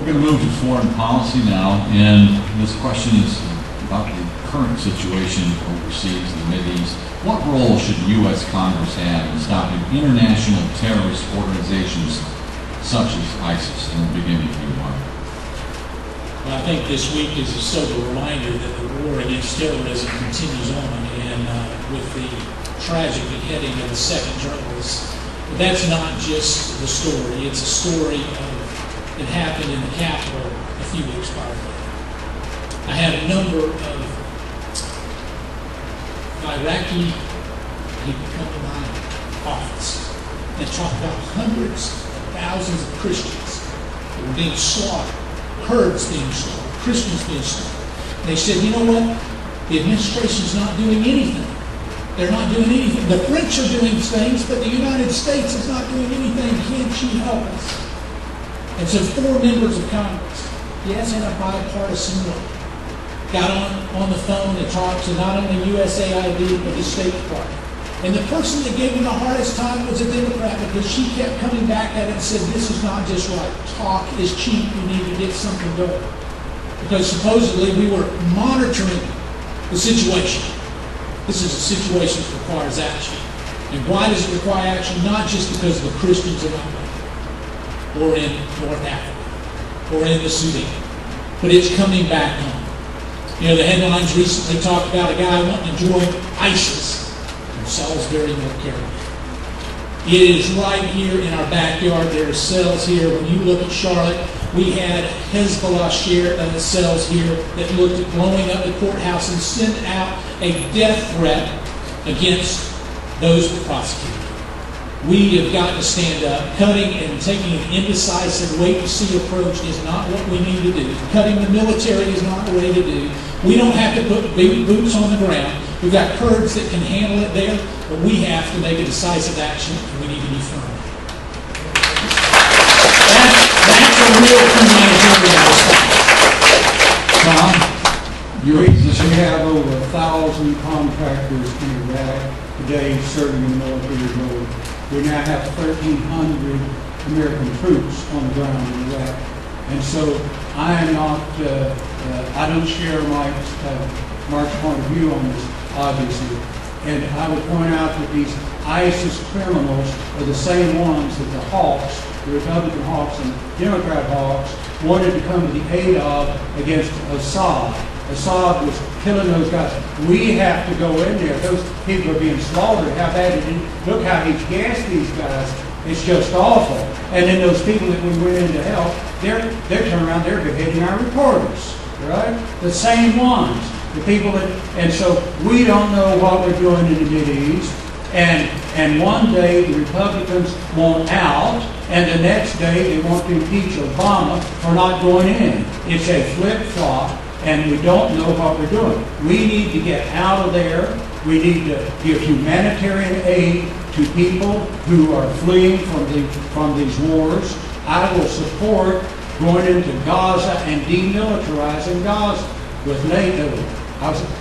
We're going to move to foreign policy now, and this question is about the current situation overseas in the Mideast. What role should the U.S. Congress have in stopping international terrorist organizations such as ISIS? And we'll begin with you, Mark. Well, I think this week is a sober reminder that the war against terrorism continues on, and with the tragic beheading of the second journalist. But that's not just the story. It's a story that happened in the Capitol a few weeks prior to that. I had a number of Iraqi people come to my office and talk about hundreds of thousands of Christians that were being slaughtered, Kurds being slaughtered, Christians being slaughtered. And they said, you know what? The administration's not doing anything. They're not doing anything. The French are doing things, but the United States is not doing anything. Can't you help us? And so 4 members of Congress, yes, in a bipartisan way, got on the phone and talked to not only USAID, but the State Department. And the person that gave me the hardest time was a Democrat, because she kept coming back at it and said, this is not just right. Talk is cheap. We need to get something going. Because supposedly we were monitoring the situation. This is a situation that requires action. And why does it require action? Not just because of the Christians in Iraq, or in North Africa, or in the Sudan, but it's coming back home. You know, the headlines recently talked about a guy wanting to join ISIS in Salisbury, North Carolina. It is right here in our backyard. There are cells here. When you look at Charlotte, we had Hezbollah cells here that looked at blowing up the courthouse and sent out a death threat against those that prosecuted. We have got to stand up. Cutting and taking an indecisive wait-and-see approach is not what we need to do. Cutting the military is not the way to do. We don't have to put boots on the ground. We've got Kurds that can handle it there, but we have to make a decisive action, and we need to be firm. That's a real humanitarian response. Tom, your position? We have over 1,000 contractors in Iraq today serving in the military role. We now have 1,300 American troops on the ground in Iraq. And so I am not, I don't share Mark's point of view on this, obviously. And I would point out that these ISIS criminals are the same ones that the hawks, the Republican hawks and Democrat hawks, wanted to come to the aid of against Assad. Assad was killing those guys. We have to go in there. Those people are being slaughtered. How bad it is. Look how he's gassed these guys. It's just awful. And then those people that we went in to help, they're turning around, they're beheading our reporters. Right? The same ones. The people that, and so we don't know what we're doing in the Mideast. And one day the Republicans want out, and the next day they want to impeach Obama for not going in. It's a flip-flop. And we don't know what we're doing. We need to get out of there. We need to give humanitarian aid to people who are fleeing from these wars. I will support going into Gaza and demilitarizing Gaza with NATO.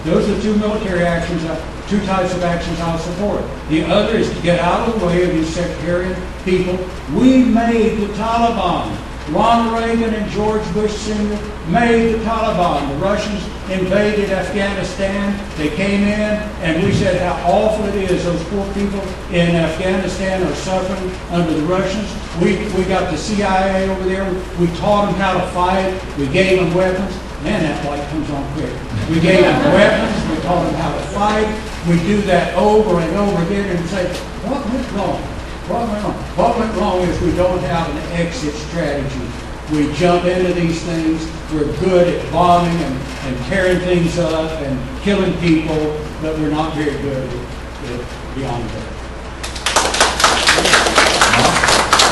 Those are 2 military actions, 2 types of actions I'll support. The other is to get out of the way of these sectarian people. We made the Taliban. Ronald Reagan and George Bush Sr. made the Taliban. The Russians invaded Afghanistan. They came in, and we said how awful it is. Those poor people in Afghanistan are suffering under the Russians. We got the CIA over there. We taught them how to fight. We gave them weapons. Man, that light comes on quick. We gave them weapons. We taught them how to fight. We do that over and over again and say, what went wrong? What went wrong? What went wrong is we don't have an exit strategy. We jump into these things. We're good at bombing and tearing things up and killing people, but we're not very good at beyond that.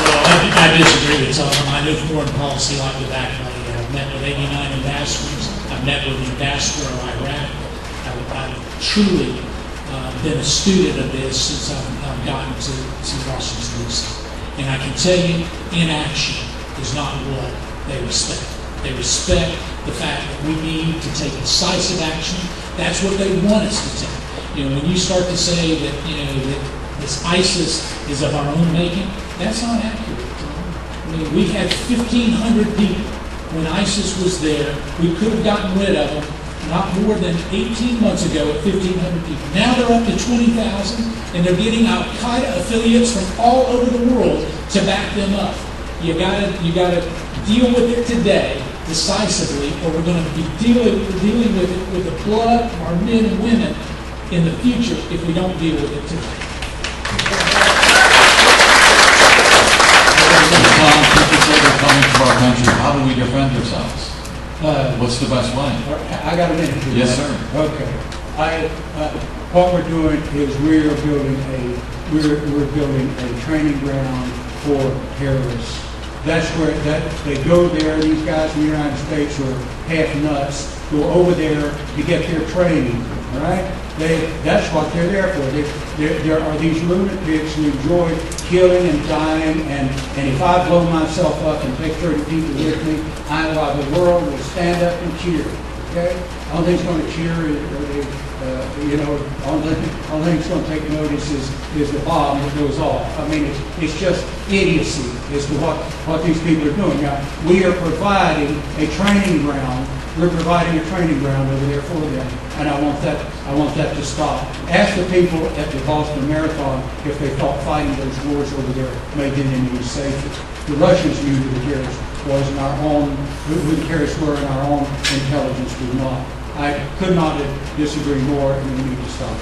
Well, I disagree with Tom. I know foreign policy like the back of my head. I've met with 89 ambassadors. I've met with the ambassador of Iraq. I've truly been a student of this since I've gotten to Washington, D.C. And I can tell you, inaction is not what they respect. They respect the fact that we need to take decisive action. That's what they want us to take. You know, when you start to say that, that this ISIS is of our own making, that's not accurate. I mean, we had 1,500 people when ISIS was there. We could have gotten rid of them not more than 18 months ago at 1,500 people. Now they're up to 20,000, and they're getting Al-Qaeda affiliates from all over the world to back them up. You gotta deal with it today decisively, or we're going to be dealing with it with the blood of our men and women in the future if we don't deal with it today. People say they're coming to our country. How do we defend ourselves? What's the best way? I got a minute. Yes, sir. Okay. What we're doing is we're building a training ground for terrorists. That's where they go there. These guys in the United States who are half nuts go over there to get their training. All right. That's what they're there for. There are these lunatics who enjoy killing and dying, and if I blow myself up and take 30 people with me, the world will stand up and cheer. Okay? I don't think it's going to cheer. Only thing it's going to take notice is the bomb that goes off. I mean, it's just idiocy as to what these people are doing. Now, we are providing a training ground. We're providing a training ground over there for them, and I want that to stop. Ask the people at the Boston Marathon if they thought fighting those wars over there made them any safer. The Russians knew who the terrorists was, and who the terrorists were, and our own intelligence did not. I could not disagree more, and we need to stop.